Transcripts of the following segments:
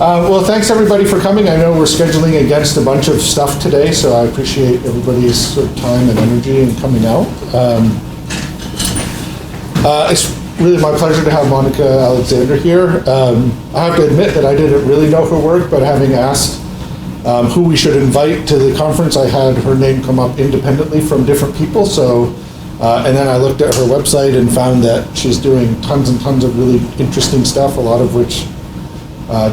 Well, thanks everybody for coming. I know we're scheduling against a bunch of stuff today, so I appreciate everybody's sort of time and energy in coming out. It's really my pleasure to have Monica Alexander here. I have to admit that I didn't really know her work, but having asked who we should invite to the conference, I had her name come up independently from different people. So, and then I looked at her website and found that she's doing tons and tons of really interesting stuff, a lot of which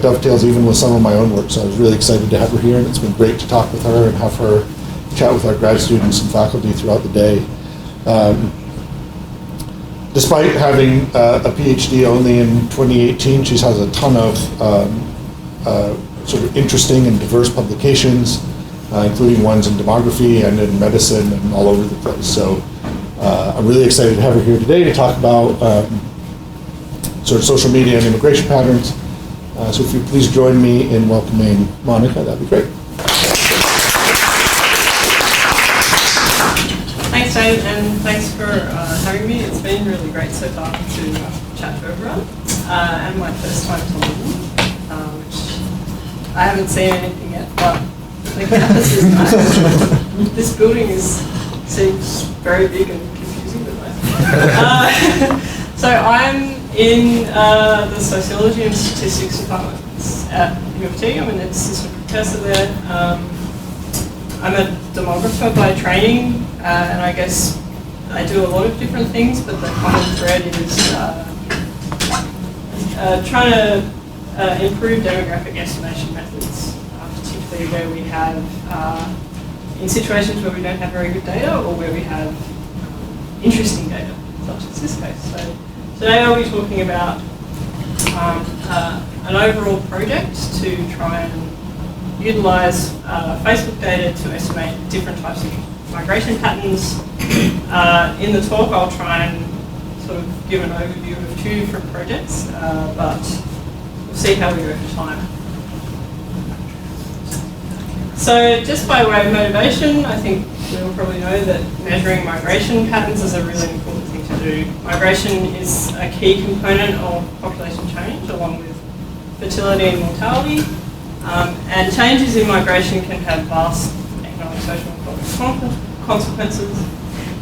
dovetails even with some of my own work. So I was really excited to have her here, and it's been great to talk with her and have her chat with our grad students and faculty throughout the day. Despite having a PhD only in 2018, she has a ton of sort of interesting and diverse publications, including ones in demography and in medicine and all over the place. So I'm really excited to have her here today to talk about sort of social media and immigration patterns. So if you please join me in welcoming Monica, that'd be great. Thanks, Jane, and thanks for having me. It's been really great so far to chat to everyone. And my first time to London, which I haven't seen anything yet, but the campus is nice. This building seems very big and confusing, but nice. So I'm in the Sociology and Statistics department at U of T. I'm an assistant professor there. I'm a demographer by training, and I guess I do a lot of different things, but the common thread is trying to improve demographic estimation methods, particularly where we have, in situations where we don't have very good data or where we have interesting data, such as this case. So today I'll be talking about an overall project to try and utilize Facebook data to estimate different types of migration patterns. In the talk I'll try and sort of give an overview of two different projects, but we'll see how we go for time. So just by way of motivation, I think we all probably know that measuring migration patterns is a really important thing to do. Migration is a key component of population change, along with fertility and mortality. And changes in migration can have vast economic, social, and cultural consequences.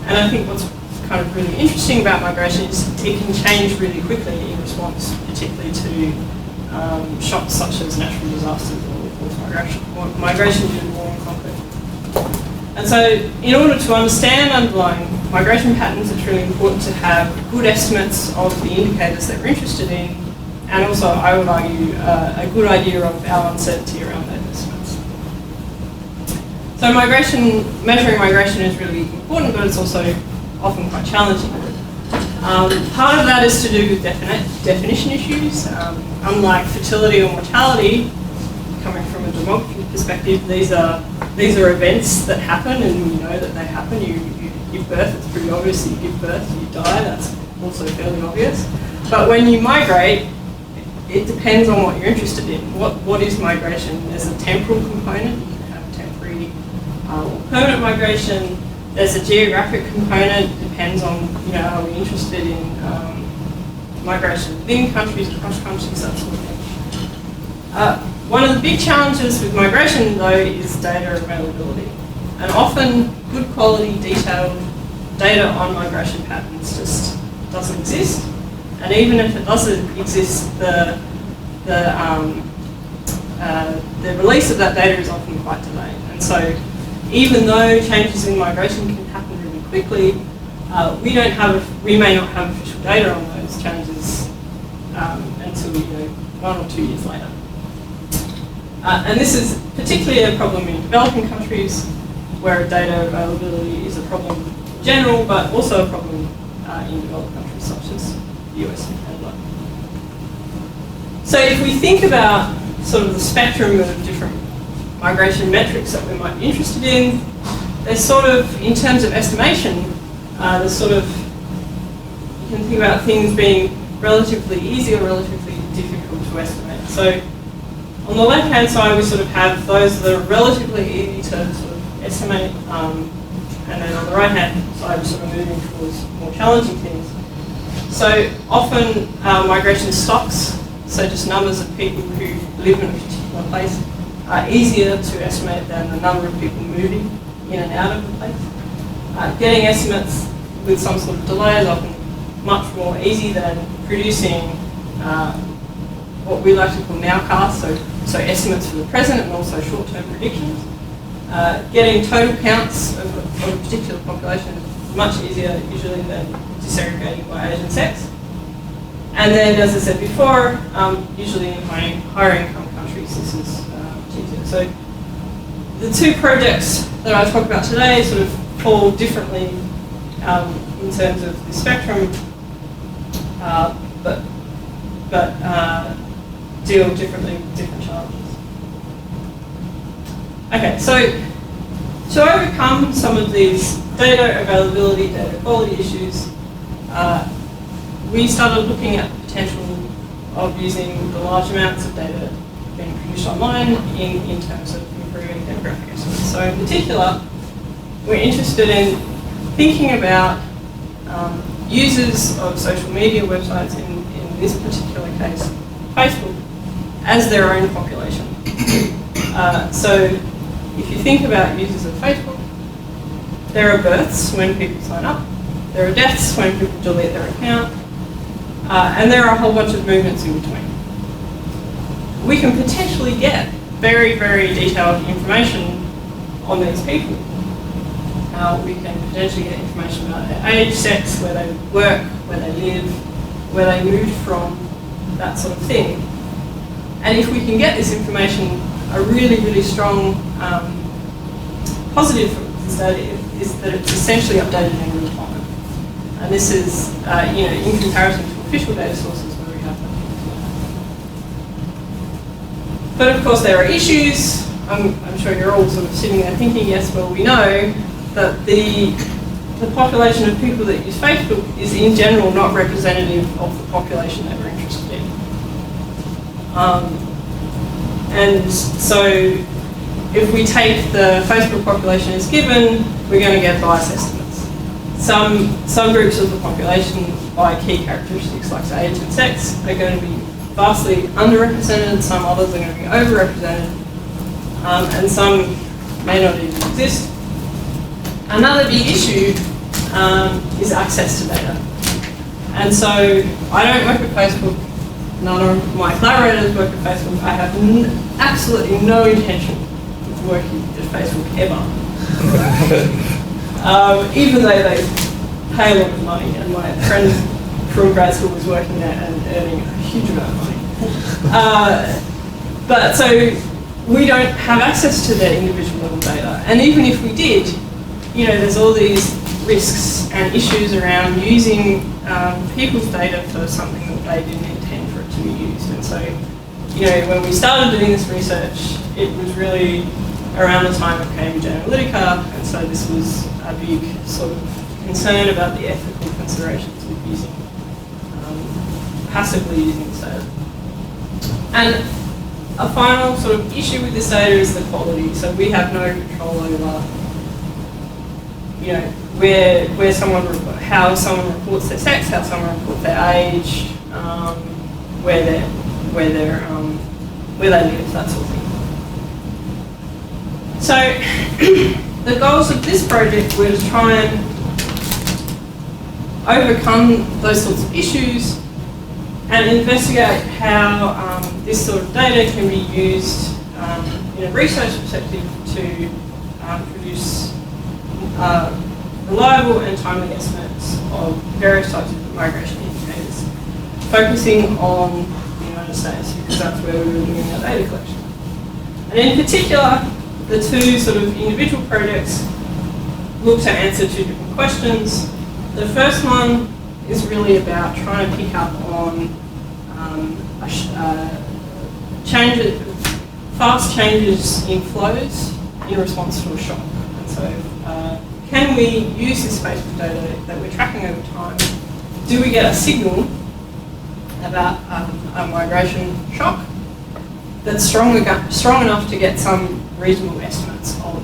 And I think what's kind of really interesting about migration is it can change really quickly in response, particularly to shocks such as natural disasters or forced migration due to war and conflict. And so in order to understand underlying migration patterns, it's really important to have good estimates of the indicators that we're interested in, and also, I would argue, a good idea of our uncertainty around those estimates. So measuring migration is really important, but it's also often quite challenging. Part of that is to do with definition issues. Unlike fertility or mortality, coming from a demography perspective, these are events that happen, and you know that they happen. You give birth, it's pretty obvious that you give birth, you die, that's also fairly obvious. But when you migrate, it depends on what you're interested in. What is migration? There's a temporal component. You can have temporary or permanent migration. There's a geographic component. It depends on, are we interested in migration within countries, across countries, that sort of thing. One of the big challenges with migration, though, is data availability. And often, good quality, detailed data on migration patterns just doesn't exist. And even if it doesn't exist, the release of that data is often quite delayed. And so, even though changes in migration can happen really quickly, we may not have official data on those changes until 1 or 2 years later. And this is particularly a problem in developing countries, where data availability is a problem in general, but also a problem in developed countries such as the US and Canada. So if we think about sort of the spectrum of different migration metrics that we might be interested in, there's sort of, in terms of estimation, there's sort of, you can think about things being relatively easy or relatively difficult to estimate. So on the left-hand side, we sort of have those that are relatively easy to sort of estimate, and then on the right-hand side, we're sort of moving towards more challenging things. So often migration stocks so just numbers of people who live in a particular place, are easier to estimate than the number of people moving in and out of the place. Getting estimates with some sort of delay is often much more easy than producing what we like to call nowcasts, so estimates for the present and also short-term predictions. Getting total counts of a particular population is much easier usually than disaggregating by age and sex. And then, as I said before, usually in higher income countries, this is much easier. So the two projects that I talk about today sort of fall differently in terms of the spectrum, but deal differently with different challenges. Okay, so to overcome some of these data availability, data quality issues, we started looking at the potential of using the large amounts of data being produced online in terms of improving demographic estimates. So in particular, we're interested in thinking about users of social media websites, in this particular case, Facebook, as their own population. So if you think about users of Facebook, there are births when people sign up, there are deaths when people delete their account, and there are a whole bunch of movements in between. We can potentially get very, very detailed information on these people. We can potentially get information about their age, sex, where they work, where they live, where they moved from, that sort of thing. And if we can get this information, a really, really strong positive for this data is that it's essentially updated in real time. And this is, in comparison to official data sources where we have that. But of course there are issues. I'm sure you're all sort of sitting there thinking, yes, well, we know that the population of people that use Facebook is in general not representative of the population that we're interested in. And so if we take the Facebook population as given, we're going to get bias estimates. Some subgroups of the population by key characteristics like age and sex are going to be vastly underrepresented, some others are going to be overrepresented, and some may not even exist. Another big issue is access to data. And so I don't work at Facebook, none of my collaborators work at Facebook. I have absolutely no intention of working at Facebook ever. Even though they pay a lot of money, and my friend from grad school was working there and earning a huge amount of money. But so we don't have access to their individual level data. And even if we did, there's all these risks and issues around using people's data for something that they didn't intend for it to be used. And so, when we started doing this research, it was really around the time of Cambridge Analytica, and so this was a big sort of concern about the ethical considerations of using, passively using this data. And a final sort of issue with this data is the quality. So we have no control over where someone, how someone reports their sex, how someone reports their age, where they live, that sort of thing. So the goals of this project were to try and overcome those sorts of issues and investigate how this sort of data can be used in a research perspective to produce reliable and timely estimates of various types of migration indicators, focusing on the United States because that's where we were doing our data collection. And in particular, the two sort of individual projects look to answer two different questions. The first one is really about trying to pick up on fast changes in flows in response to a shock. And so can we use this Facebook data that we're tracking over time? Do we get a signal about a migration shock that's strong enough to get some reasonable estimates of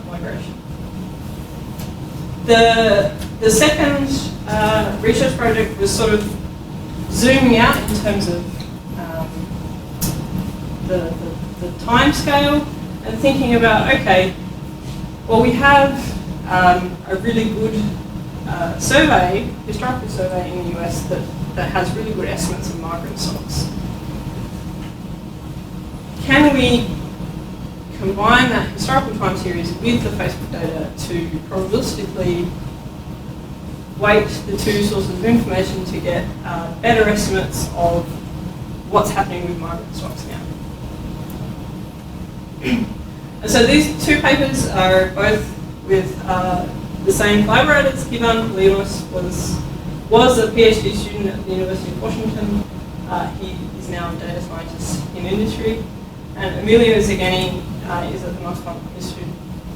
migration? The second research project was sort of zooming out in terms of the time scale and thinking about, okay, well, we have a really good survey, historical survey in the US that has really good estimates of migrant stocks. Can we combine that historical time series with the Facebook data to probabilistically weight the two sources of information to get better estimates of what's happening with migrant stocks now? And so these two papers are both with the same collaborators. Ivan Leos was a PhD student at the University of Washington. He is now a data scientist in industry. And Emilio Zagani is at the Moscow Institute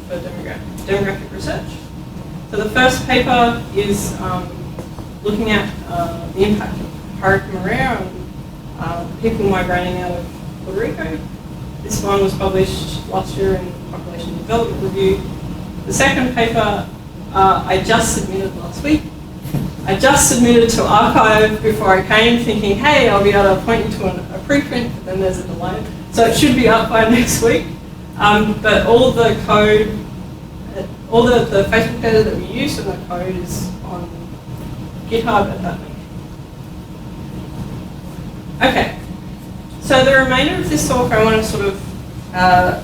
for Demographic Research. So the first paper is looking at the impact of Hurricane Maria on people migrating out of Puerto Rico. This one was published last year in Population Development Review. The second paper I just submitted last week. I just submitted to archive before I came, thinking, hey, I'll be able to point you to a preprint, but then there's a delay. So it should be up by next week. But all the code, all the Facebook data that we use in the code is on GitHub at that link. Okay, so the remainder of this talk, I want to sort of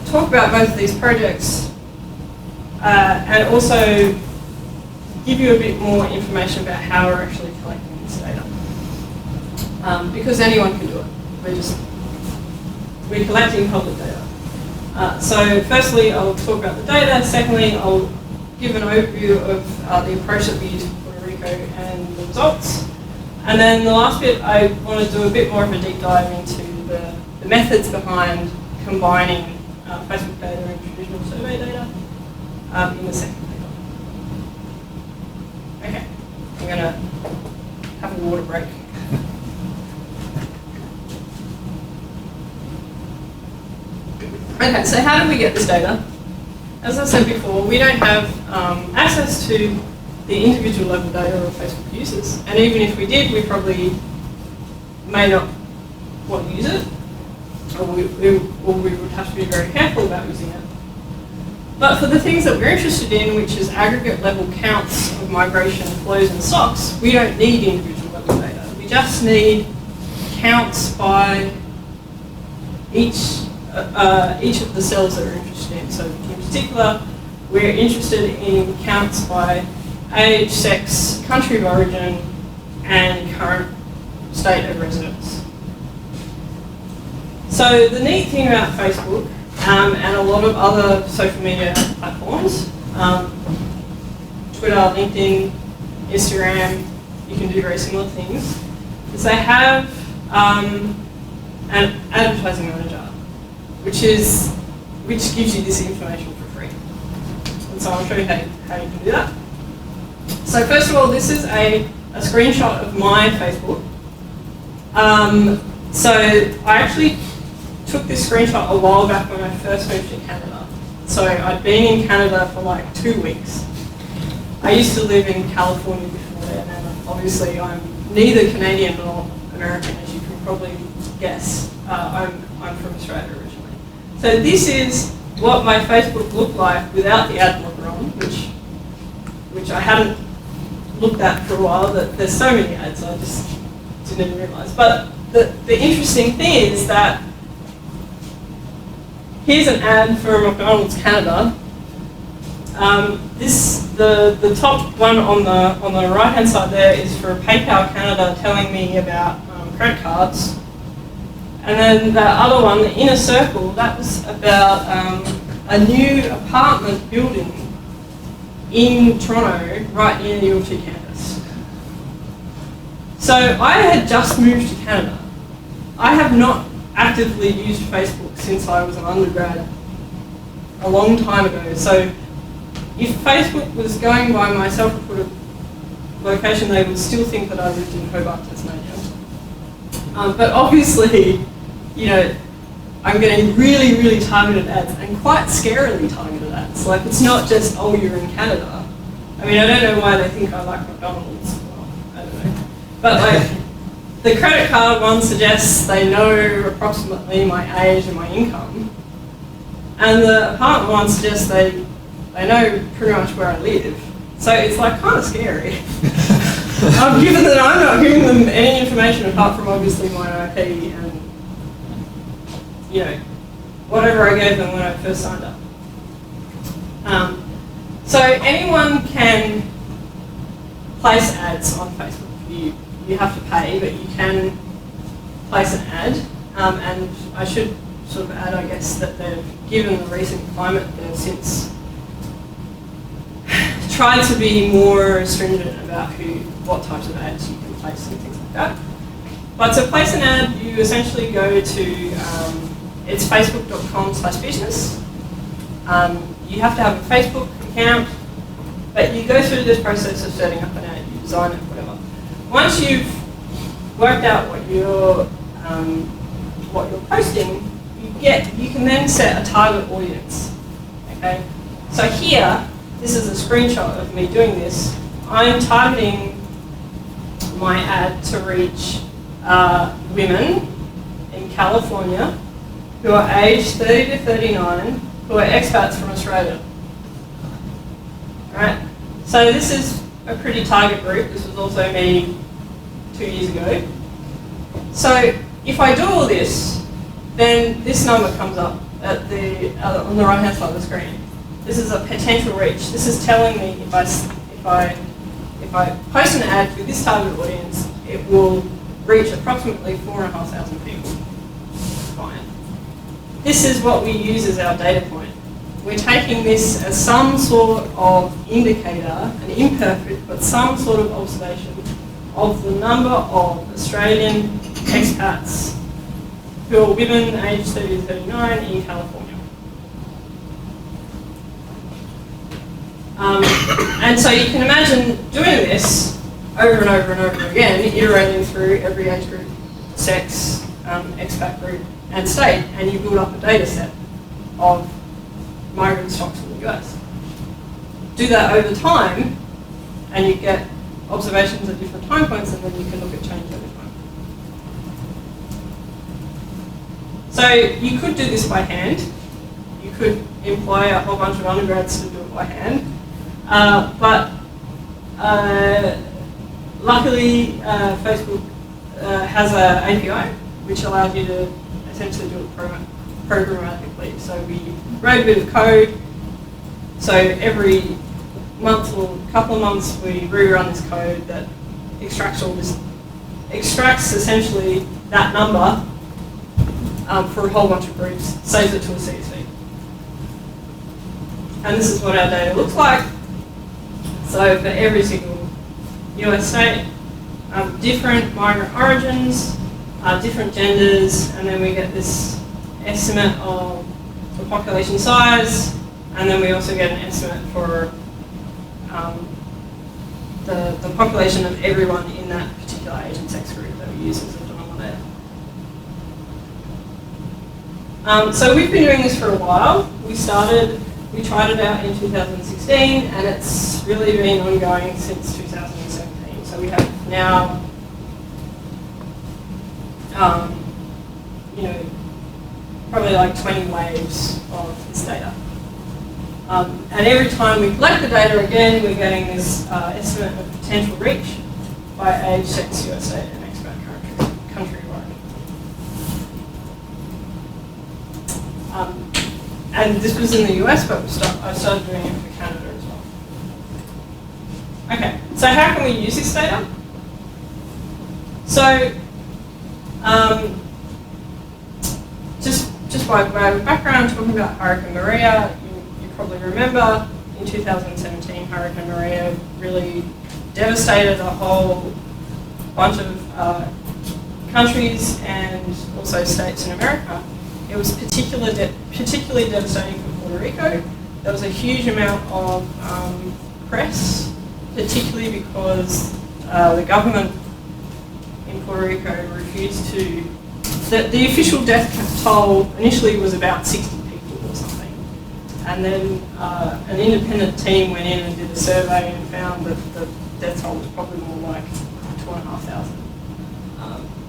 talk about both of these projects and also give you a bit more information about how we're actually collecting this data. Because anyone can do it. We're collecting public data. So firstly, I'll talk about the data. Secondly, I'll give an overview of the approach that we use for Puerto Rico and the results. And then the last bit, I want to do a bit more of a deep dive into the methods behind combining Facebook data and traditional survey data in the second paper. Okay, I'm going to have a water break. Okay, so how do we get this data? As I said before, we don't have access to the individual level data of Facebook users, and even if we did, we probably may not want to use it, or we would have to be very careful about using it. But for the things that we're interested in, which is aggregate level counts of migration flows and stocks, we don't need individual level data. We just need counts by each of the cells that we're interested in. So in particular, we're interested in counts by age, sex, country of origin, and current state of residence. So the neat thing about Facebook and a lot of other social media platforms, Twitter, LinkedIn, Instagram, you can do very similar things, is they have an advertising manager, which gives you this information for free. And so I'll show you how you can do that. So first of all, this is a screenshot of my Facebook. So I actually took this screenshot a while back when I first moved to Canada. So I'd been in Canada for like 2 weeks. I used to live in California before that, and obviously I'm neither Canadian nor American, as you can probably guess. I'm from Australia originally. So this is what my Facebook looked like without the ad blocker on, which I hadn't looked at for a while. That there's so many ads, I just didn't even realise. But the interesting thing is that here's an ad for McDonald's Canada. The top one on the right hand side there is for PayPal Canada, telling me about credit cards. And then the other one, the inner circle, that was about a new apartment building in Toronto, right near the U2 campus. So I had just moved to Canada. I have not actively used Facebook since I was an undergrad a long time ago. So if Facebook was going by my self-reported location, they would still think that I lived in Hobart, Tasmania. But obviously, you know, I'm getting really, really targeted ads, and quite scarily targeted ads. Like, it's not just, oh, you're in Canada. I mean, I don't know why they think I like McDonald's. Well, I don't know. But like, The credit card one suggests they know approximately my age and my income. And the apartment one suggests they know pretty much where I live. So it's like kind of scary. Given that I'm not giving them any information apart from obviously my IP and, you know, whatever I gave them when I first signed up. So anyone can place ads on Facebook. You have to pay, but you can place an ad. And I should sort of add, I guess, that they've, given the recent climate, they've since tried to be more stringent about what types of ads you can place and things like that. But to place an ad, you essentially go to, it's facebook.com/business. You have to have a Facebook account, but you go through this process of setting up an ad, you design it, whatever. Once you've worked out what you're posting, you can then set a target audience. Okay, so here, this is a screenshot of me doing this. I'm targeting my ad to reach women in California who are aged 30 to 39, who are expats from Australia. Right? So this is a pretty target group. This was also me 2 years ago. So if I do all this, then this number comes up at on the right-hand side of the screen. This is a potential reach. This is telling me if I post an ad with this target audience, it will reach approximately 4,500 people. Fine. This is what we use as our data point. We're taking this as some sort of indicator, an imperfect, but some sort of observation of the number of Australian expats who are women aged 30 to 39 in California. And so you can imagine doing this over and over and over again, iterating through every age group, sex, expat group, and state, and you build up a data set of migrant stocks in the US. Do that over time, and you get observations at different time points, and then you can look at change over time. So you could do this by hand. You could employ a whole bunch of undergrads to do it by hand. But luckily, Facebook has an API which allows you to essentially do it programmatically. So we wrote a bit of code. So every month or couple of months, we rerun this code that extracts essentially that number for a whole bunch of groups, saves it to a CSV. And this is what our data looks like. So for every single US state, different migrant origins, different genders, and then we get this estimate of the population size, and then we also get an estimate for the population of everyone in that particular age and sex group that we use as a denominator. So we've been doing this for a while. We tried it out in 2016, and it's really been ongoing since 2017. So we have now, probably like 20 waves of this data. And every time we collect the data again, we're getting this estimate of potential reach by age, sex, USA, and expat country origin. And this was in the US, but I started doing it for Canada as well. Okay, so how can we use this data? So, just by way of background, talking about Hurricane Maria, you probably remember in 2017, Hurricane Maria really devastated a whole bunch of countries and also states in America. It was particularly devastating for Puerto Rico. There was a huge amount of press, particularly because the government in Puerto Rico refused to. The official death toll initially was about 60 people or something, and then an independent team went in and did a survey and found that the death toll was probably more like 2,500.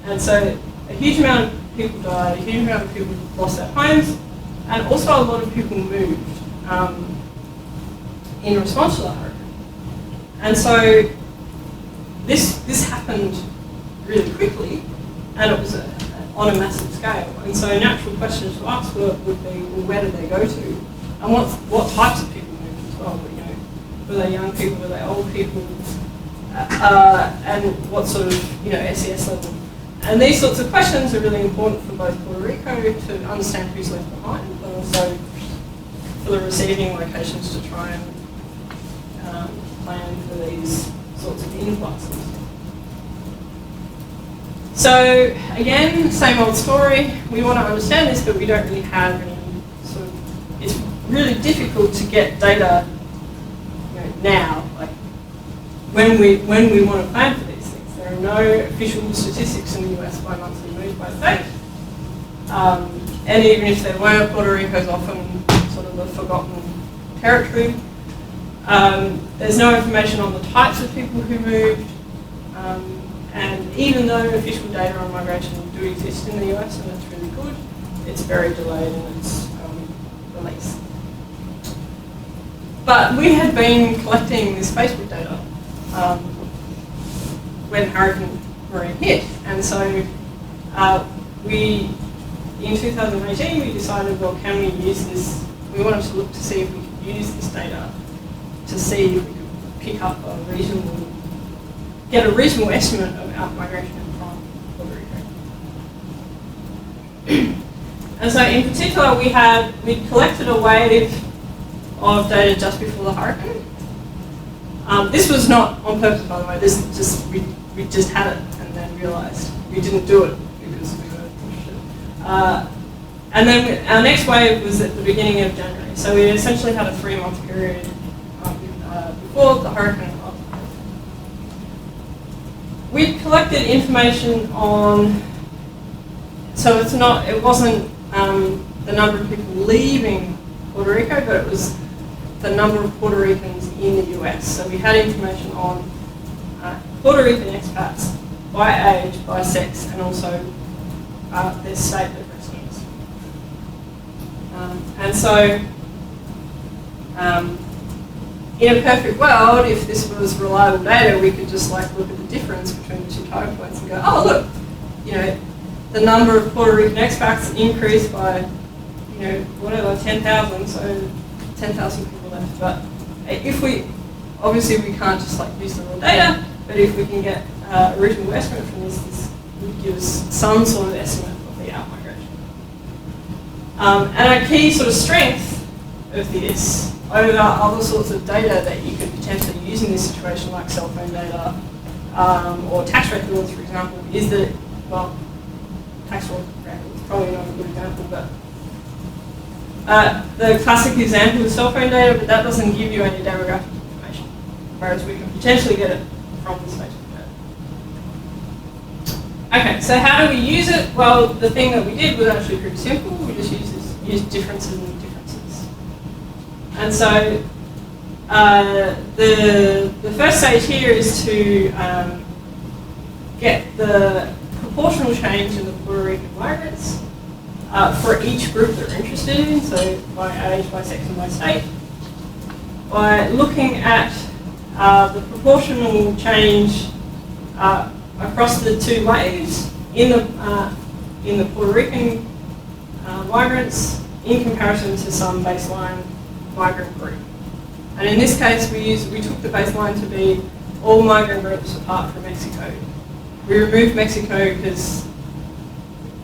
And so a huge amount of people died, a huge amount of people lost their homes, and also a lot of people moved in response to the hurricane. And so this happened really quickly, and it was on a massive scale. And so natural questions to us would be, well, where did they go to? And what types of people moved as well? You know, were they young people, were they old people? And what sort of, SES level? And these sorts of questions are really important for both Puerto Rico to understand who's left behind, but also for the receiving locations to try and plan for these sorts of influxes. So again, same old story. We want to understand this, but we don't really have any sort of. It's really difficult to get data, now, like when we want to plan for these things. There are no official statistics in the US by monthly moves by state, and even if there were, Puerto Rico is often sort of a forgotten territory. There's no information on the types of people who moved. And even though official data on migration do exist in the US, and it's really good, it's very delayed in its release. But we had been collecting this Facebook data when Hurricane Maria hit, and so in 2018, we decided, well, can we use this? We wanted to look to see if we could use this data to see if we could pick up get a reasonable estimate of out-migration from Puerto Rico. And so in particular, we collected a wave of data just before the hurricane. This was not on purpose, by the way. This just we just had it and then realised we didn't do it because we were interested. And then our next wave was at the beginning of January. So we essentially had a 3-month period before the hurricane. We collected information on, so it wasn't the number of people leaving Puerto Rico, but it was the number of Puerto Ricans in the US. So we had information on Puerto Rican expats by age, by sex, and also their state of residence. And so, in a perfect world, if this was reliable data, we could just look at the difference between the two time points and go, oh look, the number of Puerto Rican expats increased by, 10,000, so 10,000 people left. But if obviously we can't just use the raw data, but if we can get a reasonable estimate from this would give us some sort of estimate of the out-migration. And a key sort of strength of this over other sorts of data that you could potentially use in this situation, like cell phone data or tax records, for example, is that, well, tax records probably not a good example, but the classic example is cell phone data, but that doesn't give you any demographic information, whereas we can potentially get it from this Facebook data. Okay, so how do we use it? Well, the thing that we did was actually pretty simple. We just used differences and differences. And so the first stage here is to get the proportional change in the Puerto Rican migrants for each group that we're interested in, so by age, by sex, and by state, by looking at the proportional change across the two waves in the Puerto Rican migrants in comparison to some baseline migrant group. And in this case, we took the baseline to be all migrant groups apart from Mexico. We removed Mexico because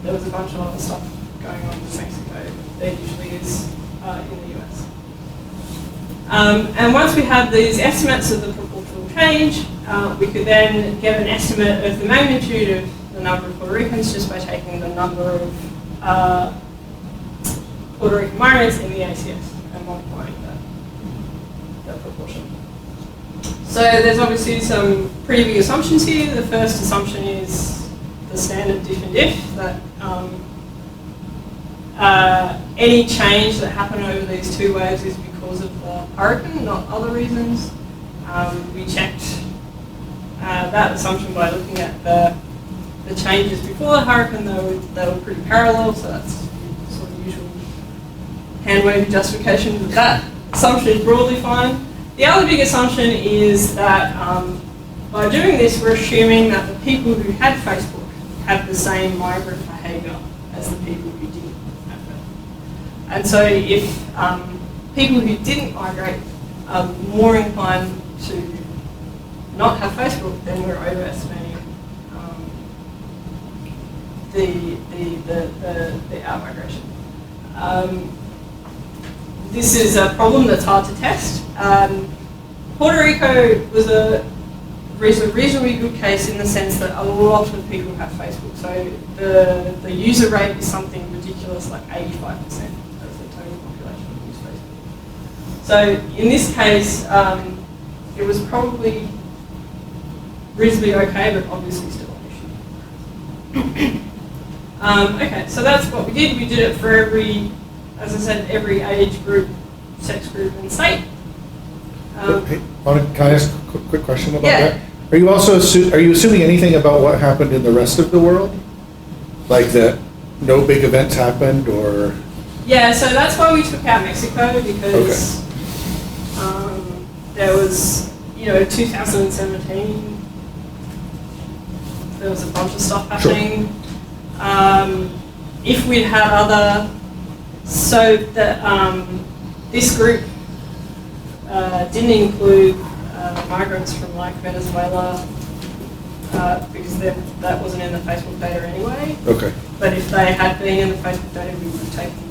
there was a bunch of other stuff going on in Mexico. There usually is in the US. And once we had these estimates of the proportional change, we could then get an estimate of the magnitude of the number of Puerto Ricans just by taking the number of Puerto Rican migrants in the ACS and multiplying that proportion. So there's obviously some pretty big assumptions here. The first assumption is the standard diff and diff, that any change that happened over these two waves is because of the hurricane, not other reasons. We checked that assumption by looking at the the changes before the hurricane, they were pretty parallel, so that's sort of usual hand-wavy justification that that assumption is broadly fine. The other big assumption is that by doing this, we're assuming that the people who had Facebook have the same migrant behaviour as the people who didn't have it. And so if people who didn't migrate are more inclined to not have Facebook, then we're overestimating the out-migration. This is a problem that's hard to test. Puerto Rico was a reasonably good case in the sense that a lot of people have Facebook. So the user rate is something ridiculous, like 85% of the total population use Facebook. So in this case, it was probably reasonably okay, but obviously still an issue. Okay, so that's what we did. We did it for every, as I said, every age group, sex group, and state. Hey, Monica, can I ask a quick question about Yeah. that? Are you also are you assuming anything about what happened in the rest of the world? Like that no big events happened, or? Yeah, so that's why we took out Mexico, because there was, 2017, there was a bunch of stuff happening. Sure. If we'd had other, so that this group didn't include migrants from like Venezuela, because that wasn't in the Facebook data anyway. Okay. But if they had been in the Facebook data, we would have taken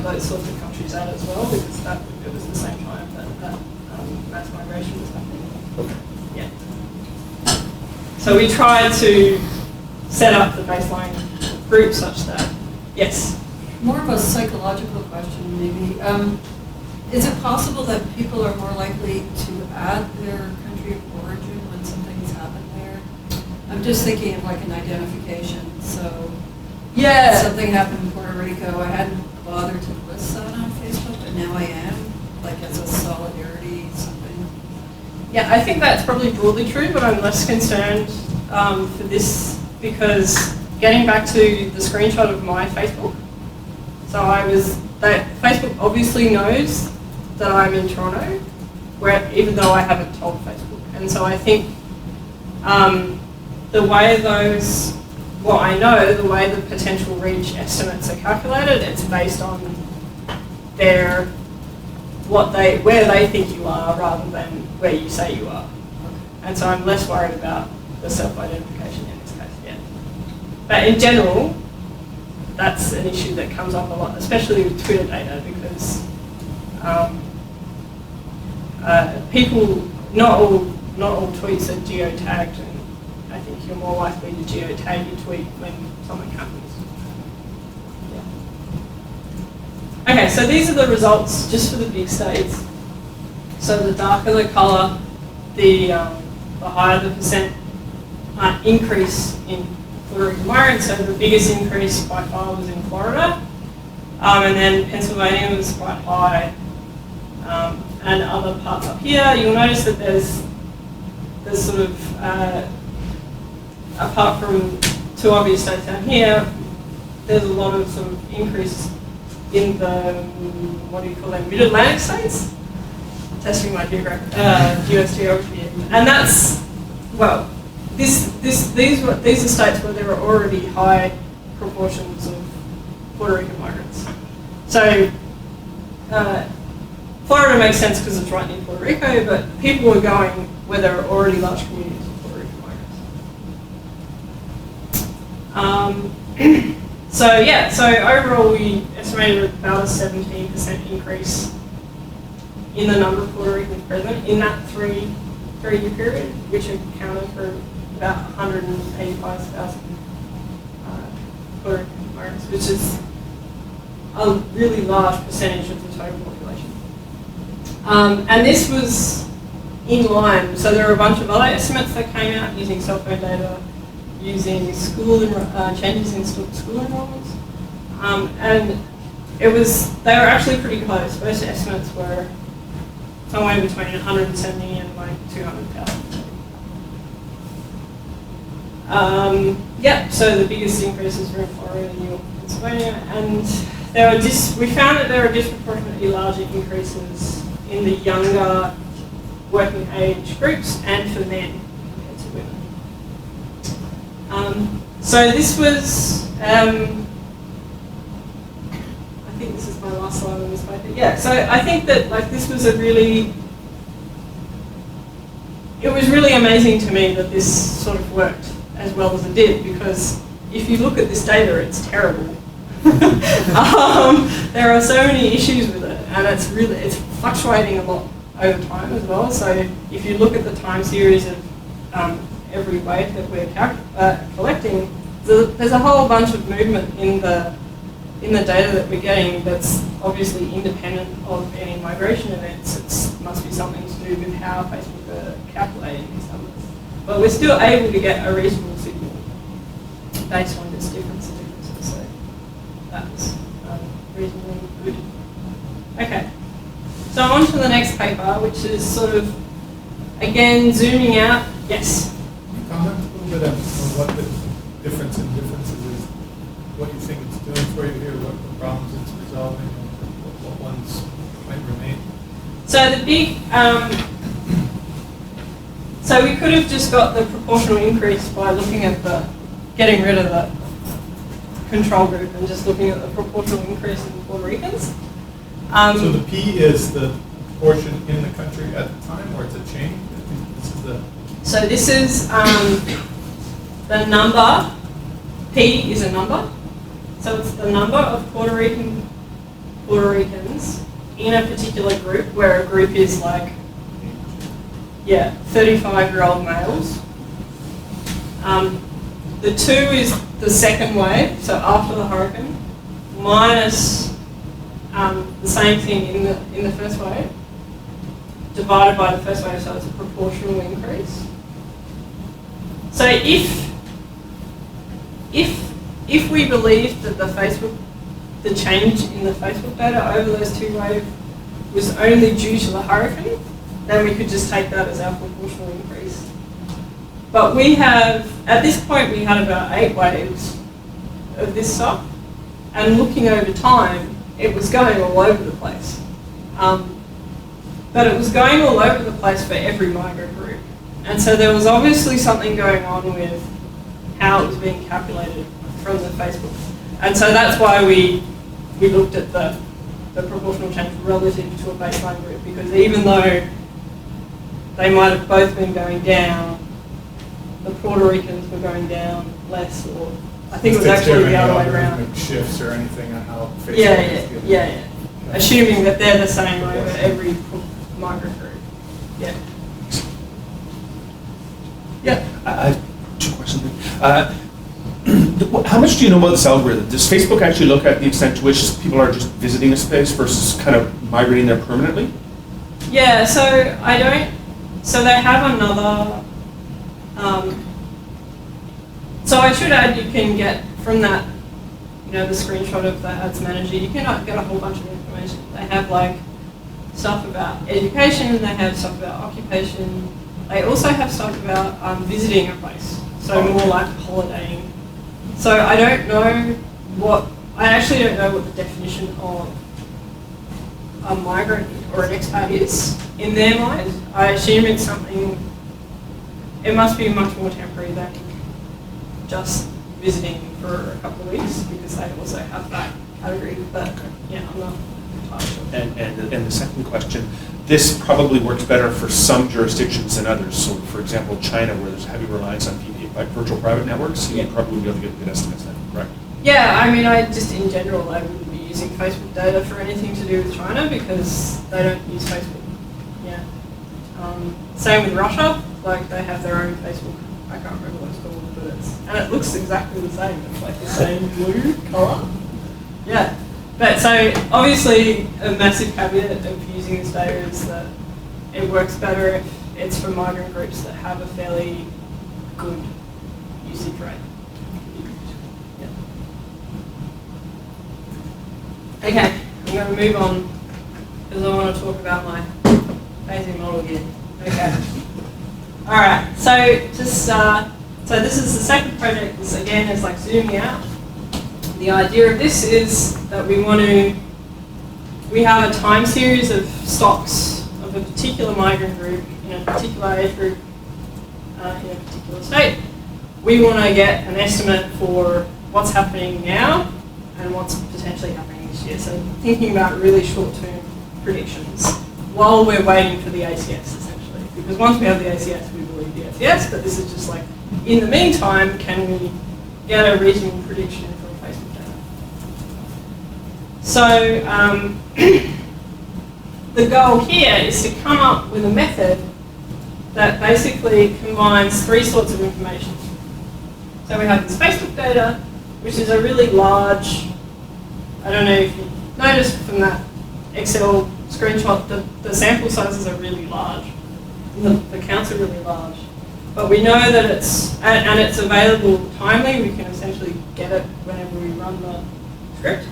those sorts of countries out as well, because it was the same time that mass migration was happening. Okay. Yeah. So we tried to set up the baseline group such that, yes? More of a psychological question, maybe. Is it possible that people are more likely to add their country of origin when something's happened there? I'm just thinking of like an identification. So, Yeah. something happened in Puerto Rico. I hadn't bothered to list that on Facebook, but now I am, like as a solidarity something. Yeah, I think that's probably broadly true, but I'm less concerned for this, because getting back to the screenshot of my Facebook, so Facebook obviously knows that I'm in Toronto, even though I haven't told Facebook. And so I think the way the way the potential reach estimates are calculated, it's based on where they think you are rather than where you say you are. And so I'm less worried about the self-identification in this case, yeah. But in general, that's an issue that comes up a lot, especially with Twitter data, because people, not all tweets are geotagged, and I think you're more likely to geotag your tweet when something happens. Yeah. Okay, so these are the results just for the big states. So the darker the colour, the higher the percent increase in Puerto Rican migrants. So the biggest increase by far was in Florida, and then Pennsylvania was quite high, and other parts up here. You'll notice that there's sort of, apart from two obvious states down here, there's a lot of sort of increase in the, what do you call them, mid-Atlantic states? Testing my US geography. And that's, well, these are states where there are already high proportions of Puerto Rican migrants. So Florida makes sense because it's right near Puerto Rico, but people are going where there are already large communities of Puerto Rican migrants. So overall we estimated about a 17% increase in the number of Puerto Ricans present in that three-year period, which accounted for about 185,000 Puerto Rican migrants, which is a really large percentage of the total population. And this was in line, so there were a bunch of other estimates that came out using cell phone data, using changes in school enrollments, and they were actually pretty close. Most estimates were somewhere between 170 and like 200,000. Yeah, so the biggest increases were in Florida, New York, Pennsylvania, and we found that there are disproportionately larger increases in the younger working age groups and for men compared to women. So this was, I think this is my last slide on this paper. Yeah, so I think that this was it was really amazing to me that this sort of worked as well as it did, because if you look at this data, it's terrible. There are so many issues with it, and it's fluctuating a lot over time as well. So if you look at the time series of every weight that we're collecting, there's a whole bunch of movement in the data that we're getting that's obviously independent of any migration events. It must be something to do with how Facebook are calculating these numbers. But we're still able to get a reasonable signal based on this differences. So that's reasonably good. Okay, so on to the next paper, which is sort of, again, zooming out. Yes? Can you comment a little bit on what the difference in differences is, what you think it's doing for you here, what the problems it's resolving, and what ones might remain? So the big, so we could have just got the proportional increase by looking at getting rid of the control group and just looking at the proportional increase in Puerto Ricans. So the P is the proportion in the country at the time, or it's a change? So this is the number. P is a number. So it's the number of Puerto Ricans in a particular group, where a group is 35-year-old males. The 2 is the second wave, so after the hurricane, minus the same thing in the first wave, divided by the first wave, so it's a proportional increase. So if we believed that the change in the Facebook data over those 2 waves was only due to the hurricane, then we could just take that as our proportional increase. But at this point, we had about 8 waves of this stuff, and looking over time, it was going all over the place. But it was going all over the place for every migrant group. And so there was obviously something going on with how it was being calculated from the Facebook. And so that's why we looked at the proportional change relative to a baseline group, because even though they might have both been going down, the Puerto Ricans were going down less, or I think it was actually the other way around. Shifts or anything on how Facebook is yeah. Assuming that they're the same over every migrant group. Yeah. Yeah, I have 2 questions. How much do you know about this algorithm? Does Facebook actually look at the extent to which people are just visiting a space versus kind of migrating there permanently? Yeah, so they have another, so I should add, you can get from that, the screenshot of the ads manager, you can get a whole bunch of information. They have stuff about education, they have stuff about occupation, they also have stuff about visiting a place, so more like holidaying. So I don't know I actually don't know what the definition of a migrant or an expat is in their mind. I assume it's something, it must be much more temporary than just visiting for a couple of weeks, because they also have that category, but yeah, I'm not entirely sure. And the second question, this probably works better for some jurisdictions than others. So for example, China, where there's heavy reliance on virtual private networks, you would probably be able to get good estimates then, correct? Yeah, I mean, in general, I wouldn't be using Facebook data for anything to do with China, because they don't use Facebook. Yeah. Same with Russia, they have their own Facebook. I can't remember what it's called, but and it looks exactly the same. It's the same blue color. Yeah. But so obviously a massive caveat of using this data is that it works better if it's for migrant groups that have a fairly good usage rate. Yeah. Okay, I'm going to move on because I want to talk about my Bayesian model again. Okay. All right, so just So this is the second project. This again is like zooming out. The idea of this is that we have a time series of stocks of a particular migrant group in a particular age group in a particular state. We want to get an estimate for what's happening now and what's potentially happening this year. So thinking about really short-term predictions while we're waiting for the ACS, essentially. Because once we have the ACS, we believe the ACS, but this is just like, in the meantime, can we get a reasonable prediction from Facebook data? So the goal here is to come up with a method that basically combines three sorts of information. So we have this Facebook data, which is a really large, I don't know if you noticed from that Excel screenshot, the sample sizes are really large. The counts are really large. But we know that it's available timely. We can essentially get it whenever we run the script.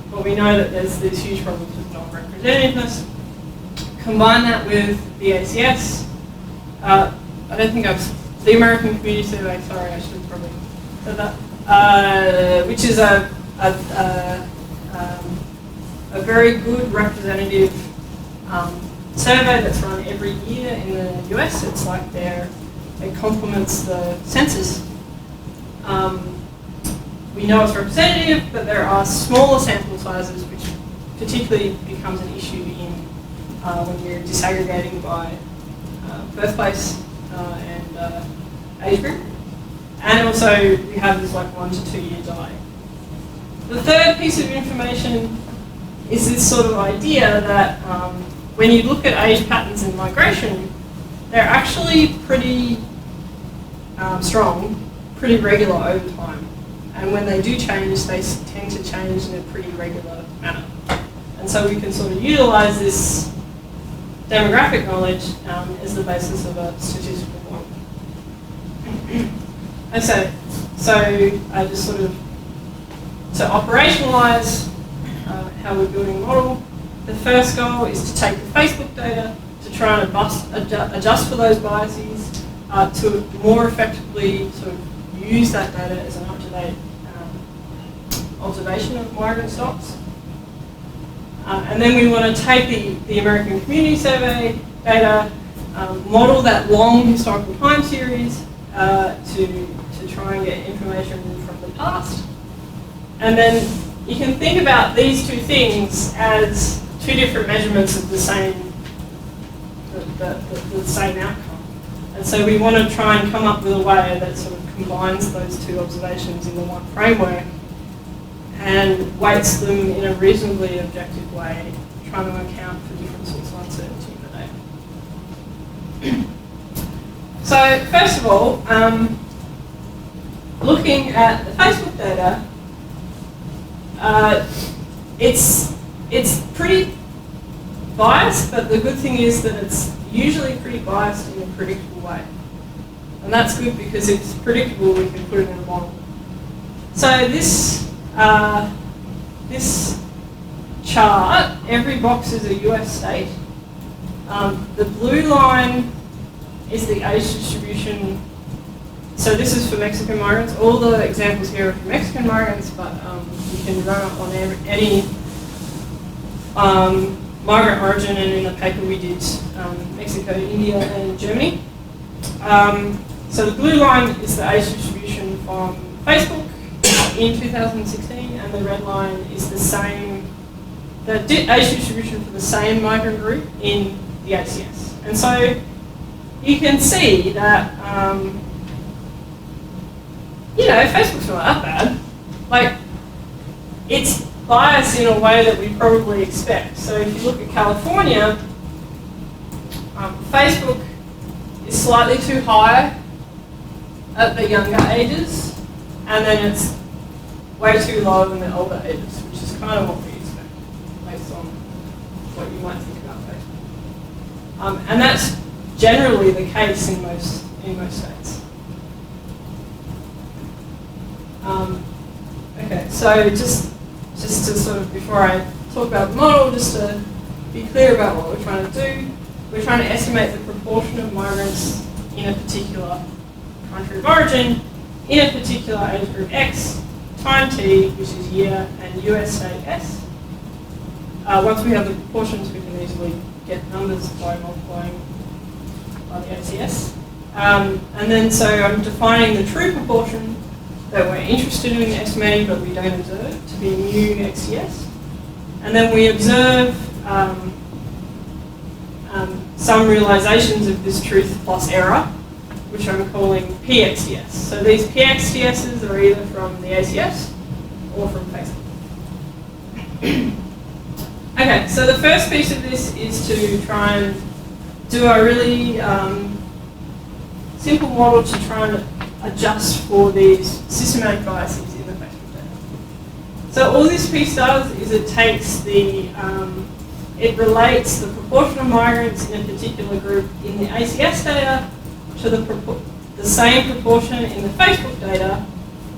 But we know that there's these huge problems with non-representativeness. Combine that with the ACS. I don't think the American Community Survey, sorry, I should have probably said that, which is a very good representative survey that's run every year in the US. It's like it complements the census. We know it's representative, but there are smaller sample sizes, which particularly becomes an issue when you're disaggregating by birthplace and age group. And also we have this like 1 to 2 year delay. The third piece of information is this sort of idea that when you look at age patterns in migration, they're actually pretty strong, pretty regular over time. And when they do change, they tend to change in a pretty regular manner. And so we can sort of utilize this demographic knowledge as the basis of a statistical model. And so I just sort of, to operationalize how we're building a model, the first goal is to take the Facebook data, to try and adjust for those biases, to more effectively sort of use that data as an up-to-date observation of migrant stocks. And then we want to take the American Community Survey data, model that long historical time series to try and get information from the past. And then you can think about these two things as two different measurements of the same outcome. And so we want to try and come up with a way that sort of combines those two observations in the one framework and weights them in a reasonably objective way, trying to account for different sorts of uncertainty in the data. So first of all, looking at the Facebook data, it's pretty biased, but the good thing is that it's usually pretty biased in a predictable way. And that's good because it's predictable, we can put it in a model. So this chart, every box is a US state. The blue line is the age distribution. So this is for Mexican migrants. All the examples here are for Mexican migrants, but you can run it on any migrant origin, and in the paper we did Mexico, India, and Germany. So the blue line is the age distribution from Facebook in 2016, and the red line is the age distribution for the same migrant group in the ACS. And so you can see that, Facebook's not that bad. Like, it's biased in a way that we probably expect. So if you look at California, Facebook is slightly too high at the younger ages, and then it's way too low in the older ages, which is kind of what we expect based on what you might think about Facebook. And that's generally the case in most states. Okay, so just to sort of, before I talk about the model, just to be clear about what we're trying to do, we're trying to estimate the proportion of migrants in a particular country of origin in a particular age group X, time T, which is year, and US state S. Once we have the proportions, we can easily get numbers by multiplying by the ACS. And then so I'm defining the true proportion that we're interested in estimating but we don't observe to be mu XTS. And then we observe some realizations of this truth plus error, which I'm calling PXTS. So these PXTSs are either from the ACS or from Facebook. Okay, so the first piece of this is to try and do a really simple model to try and adjust for these systematic biases in the Facebook data. So all this piece does is it takes it relates the proportion of migrants in a particular group in the ACS data to the same proportion in the Facebook data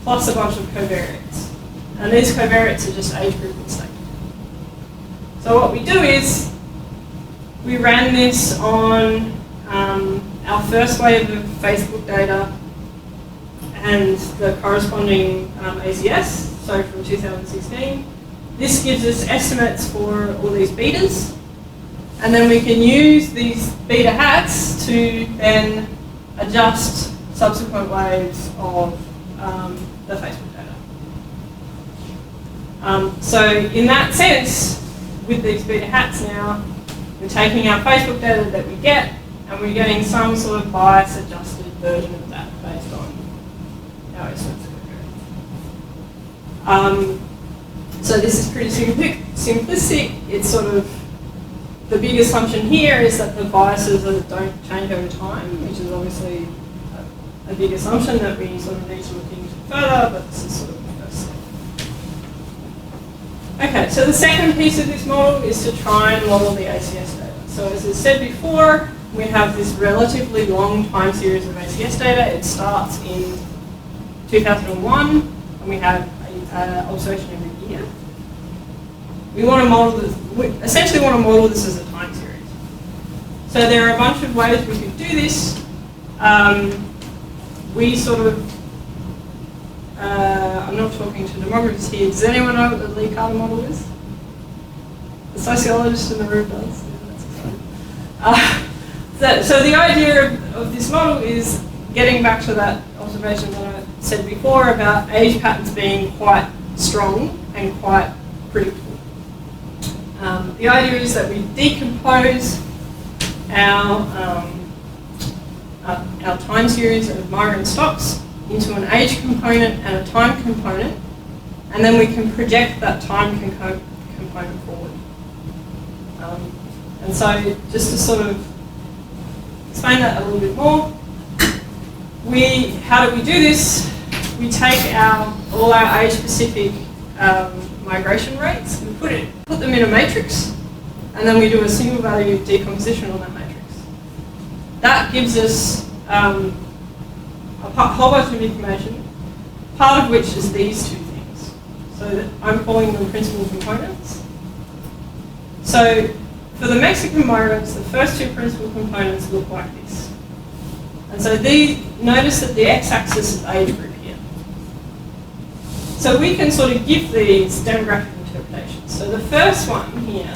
plus a bunch of covariates. And these covariates are just age group and state. So what we do is we ran this on our first wave of Facebook data and the corresponding ACS, so from 2016. This gives us estimates for all these betas, and then we can use these beta hats to then adjust subsequent waves of the Facebook data. So in that sense, with these beta hats now, we're taking our Facebook data that we get and we're getting some sort of bias adjusted version of that based on our estimates of covariance. So this is pretty simplistic. It's sort of, the big assumption here is that the biases don't change over time, which is obviously a big assumption that we sort of need to look into further, but this is sort of the first step. Okay, so the second piece of this model is to try and model the ACS data. So as I said before, we have this relatively long time series of ACS data. It starts in 2001, and we have an observation every year. We want to model this, we essentially want to model this as a time series. So there are a bunch of ways we could do this. We sort of, I'm not talking to demographers here. Does anyone know what the Lee Carter model is? The sociologist in the room does. Yeah, that's exciting. So the idea of this model is getting back to that observation that I said before about age patterns being quite strong and quite predictable. The idea is that we decompose our time series of migrant stocks into an age component and a time component, and then we can project that time component forward. And so just to sort of explain that a little bit more, how do we do this? We take all our age-specific migration rates, we put them in a matrix, and then we do a single value decomposition on that matrix. That gives us a whole bunch of information, part of which is these two things. So I'm calling them principal components. So for the Mexican migrants, the first two principal components look like this. And so notice that the x-axis is age group here. So we can sort of give these demographic interpretations. So the first one here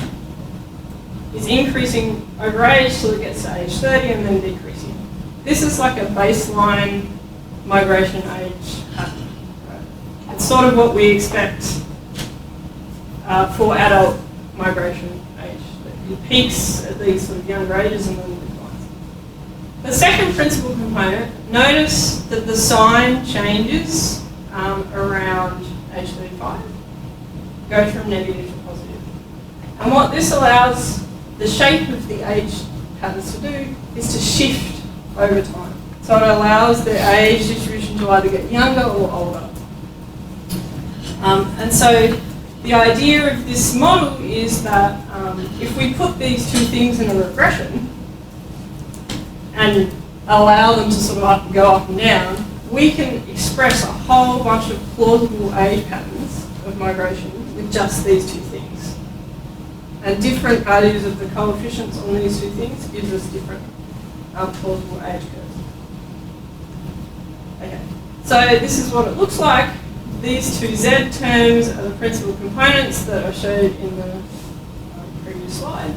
is increasing over age till it gets to age 30 and then decreasing. This is like a baseline migration age pattern. Right? It's sort of what we expect for adult migration age. It peaks at these sort of younger ages and then declines. The second principal component, notice that the sign changes around age 35, goes from negative to positive. And what this allows the shape of the age patterns to do is to shift over time. So it allows the age distribution to either get younger or older. And so the idea of this model is that if we put these two things in a regression and allow them to sort of go up and down, we can express a whole bunch of plausible age patterns of migration with just these two things. And different values of the coefficients on these two things gives us different plausible age curves. Okay, so this is what it looks like. These two Z terms are the principal components that I showed in the previous slide.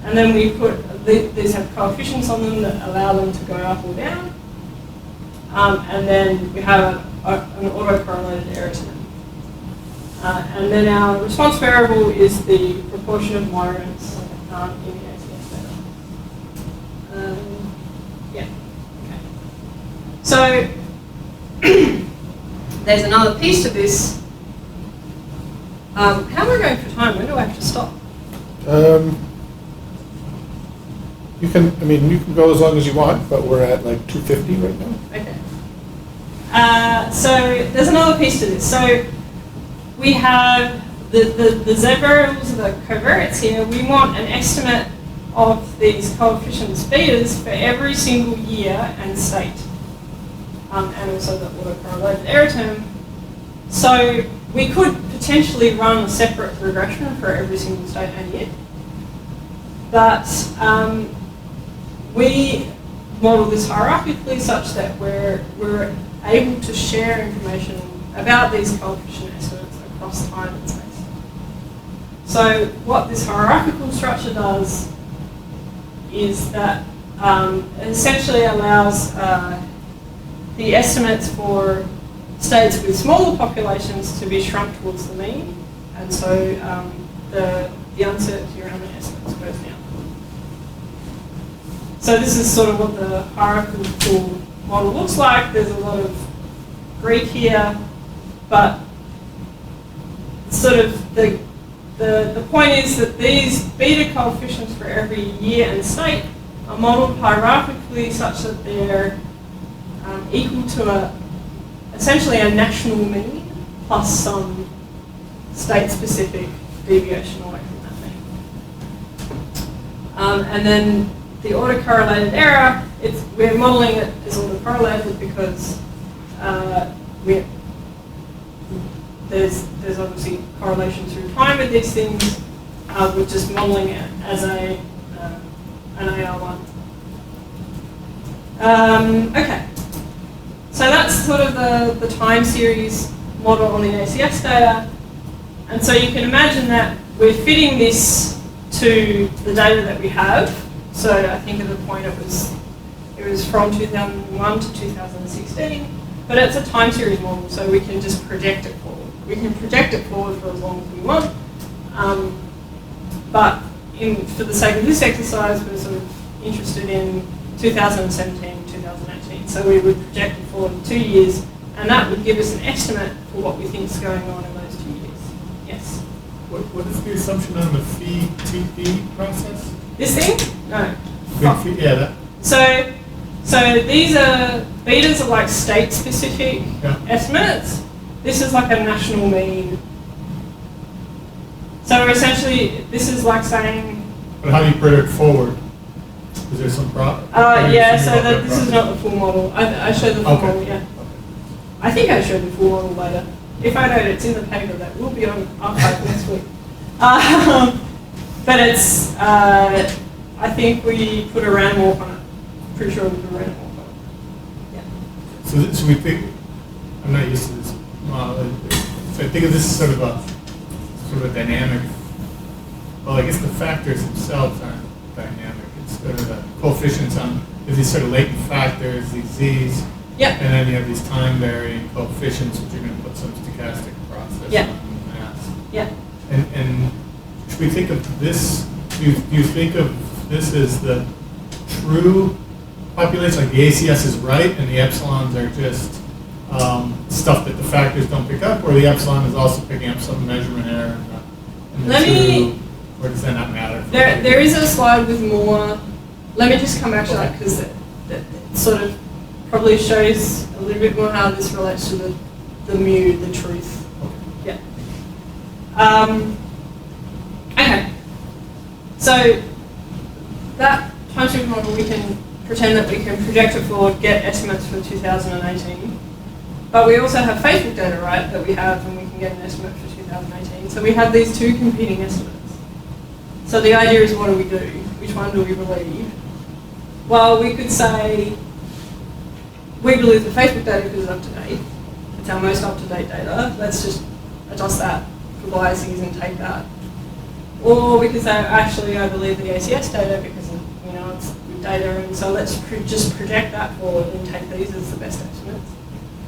And then we put, these have coefficients on them that allow them to go up or down. And then we have an autocorrelated error term. And then our response variable is the proportion of migrants in the ACS data. Yeah, okay. So there's another piece to this. How am I going for time? When do I have to stop? You can go as long as you want, but we're at like 2:50 right now. Okay. So there's another piece to this. So we have the Z variables, the covariates here. We want an estimate of these coefficients betas for every single year and state, and also the autocorrelated error term. So we could potentially run a separate regression for every single state and year, but we model this hierarchically such that we're able to share information about these coefficient estimates across time and space. So what this hierarchical structure does is that it essentially allows the estimates for states with smaller populations to be shrunk towards the mean, and so the uncertainty around the estimates goes down. So this is sort of what the hierarchical model looks like. There's a lot of Greek here, but sort of the point is that these beta coefficients for every year and state are modeled hierarchically such that they're equal to essentially a national mean plus some state-specific deviation away from that mean. And then the autocorrelated error, we're modeling it as autocorrelated because there's obviously correlation through time with these things. We're just modeling it as an AR1. Okay, so that's sort of the time series model on the ACS data. And so you can imagine that we're fitting this to the data that we have. So I think at the point it was from 2001 to 2016, but it's a time series model, so we can just project it forward. We can project it forward for as long as we want, but for the sake of this exercise, we're sort of interested in 2017, 2018. So we would project it forward 2 years, and that would give us an estimate for what we think is going on in those 2 years. Yes? What is the assumption on the fee TP process? This thing? No. Yeah, that. So these betas are like state-specific estimates. This is like a national mean. So essentially, this is like saying. But how do you predict forward? Is there some problem? Yeah. So this is not the full model. I showed the full model. Yeah. I think I showed the full model later. If I don't, it's in the paper that will be on archive next week. But it's. I think we put a random walk on it. Pretty sure we put a random walk on it. Yeah. So we think, I'm not used to this model, so I think of this as sort of a dynamic, well, I guess the factors themselves aren't dynamic. It's sort of the coefficients on, there's these sort of latent factors, these Z's, Yeah. and then you have these time varying coefficients, which you're going to put some stochastic process Yeah. on mass. Yeah. And should we think of this, do you think of this as the true population, like the ACS is right and the epsilons are just stuff that the factors don't pick up, or the epsilon is also picking up some measurement error in the true, or does that not matter? There is a slide with more. Let me just come back to that because it sort of probably shows a little bit more how this relates to the mu, the truth. Okay. Yeah. Okay. So that time series model, we can pretend that we can project it forward, get estimates for 2018. But we also have Facebook data, right, that we have, and we can get an estimate for 2018. So we have these two competing estimates. So the idea is, what do we do? Which one do we believe? Well, we could say, we believe the Facebook data is up to date. It's our most up-to-date data. Let's just adjust that for biases and take that. Or because I believe the ACS data because it's good data, and so let's just project that forward and take these as the best estimates.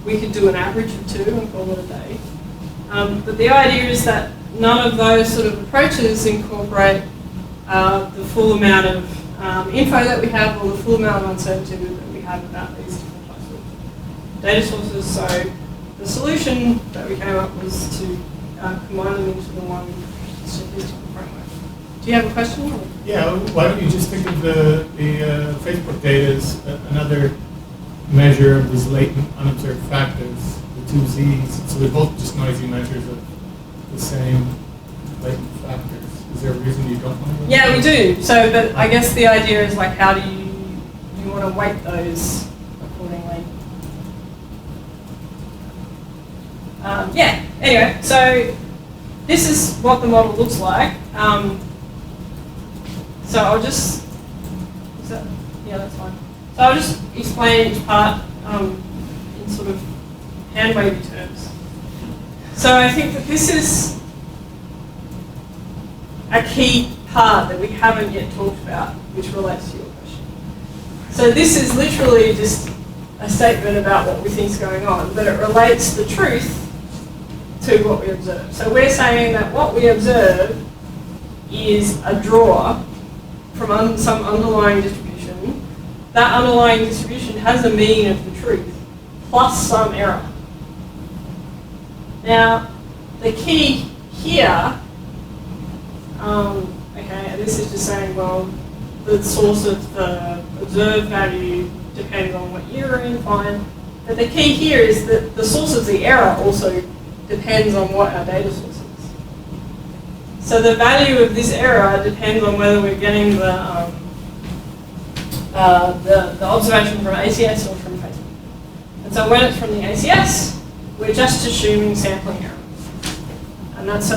We could do an average of 2 and call it a day. But the idea is that none of those sort of approaches incorporate the full amount of info that we have or the full amount of uncertainty that we have about these different types of data sources. So the solution that we came up was to combine them into the one statistical framework. Do you have a question? Yeah, why don't you just think of the Facebook data as another measure of these latent unobserved factors, the 2 Z's, so they're both just noisy measures of the same latent factors. Is there a reason you don't want to? Yeah, we do. So, but I guess the idea is like, how do you want to weight those accordingly? Yeah. Anyway, so this is what the model looks like. So I'll just. Yeah, that's fine. So I'll just explain each part in sort of hand-wavy terms. So I think that this is a key part that we haven't yet talked about, which relates to your question. So this is literally just a statement about what we think is going on, but it relates the truth to what we observe. So we're saying that what we observe is a draw from some underlying distribution. That underlying distribution has a mean of the truth, plus some error. Now, the key here, okay, this is just saying, well, the source of the observed value depends on what year we're in, fine. But the key here is that the source of the error also depends on what our data source is. So the value of this error depends on whether we're getting the observation from ACS or from Facebook. And so when it's from the ACS, we're just assuming sampling error. And that's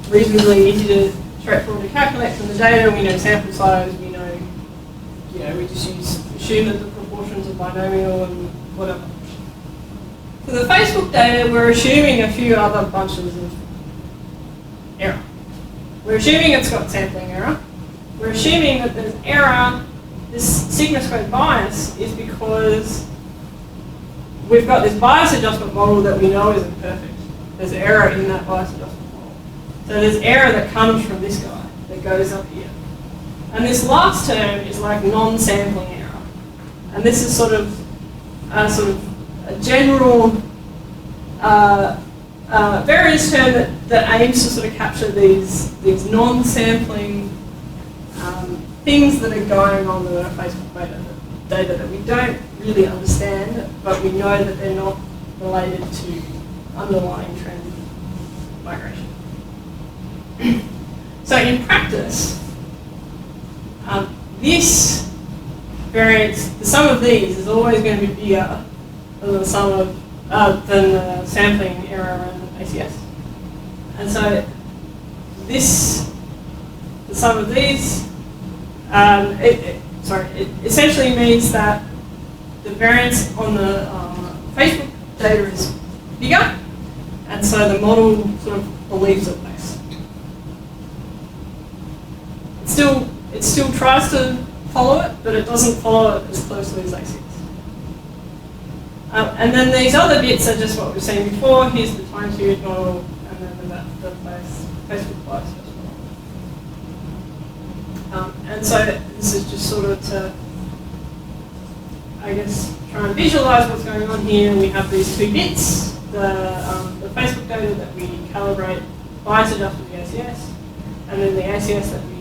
reasonably easy to straightforward to calculate from the data. We know sample size, we know, we just assume that the proportions are binomial and whatever. For the Facebook data, we're assuming a few other bunches of error. We're assuming it's got sampling error. We're assuming that there's error. This sigma squared bias is because we've got this bias adjustment model that we know isn't perfect. There's error in that bias adjustment model. So there's error that comes from this guy that goes up here. And this last term is like non-sampling error. And this is sort of a general variance term that aims to sort of capture these non-sampling things that are going on in our Facebook data that we don't really understand, but we know that they're not related to underlying trend migration. So in practice, this variance, the sum of these is always going to be bigger than the sum of than the sampling error and ACS. And so the sum of these, it essentially means that the variance on the Facebook data is bigger, and so the model sort of believes it less. It still tries to follow it, but it doesn't follow it as closely as ACS. And then these other bits are just what we've seen before. Here's the time series model, and then the Facebook bias model. And so this is just sort of to, I guess, try and visualize what's going on here. We have these 2 bits, the Facebook data that we calibrate bias adjust with the ACS, and then the ACS that we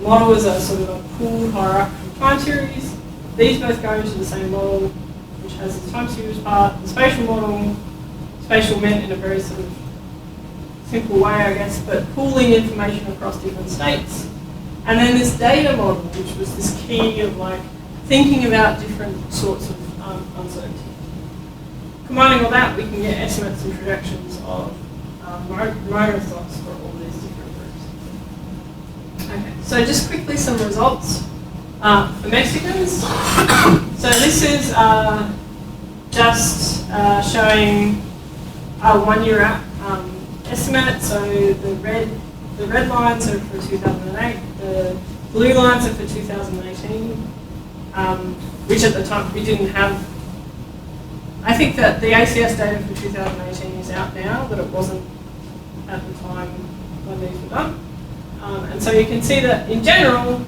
model as a sort of a pooled hierarchical time series. These both go into the same model, which has the time series part, the spatial model, spatial meant in a very sort of simple way, I guess, but pooling information across different states. And then this data model, which was this key of like thinking about different sorts of uncertainty. Combining all that, we can get estimates and projections of migrant slots for all these different groups. Okay, so just quickly some results. For Mexicans, so this is just showing a 1 year estimate. So the red lines are for 2008, the blue lines are for 2018, which at the time we didn't have. I think that the ACS data for 2018 is out now, but it wasn't at the time when these were done. And so you can see that in general,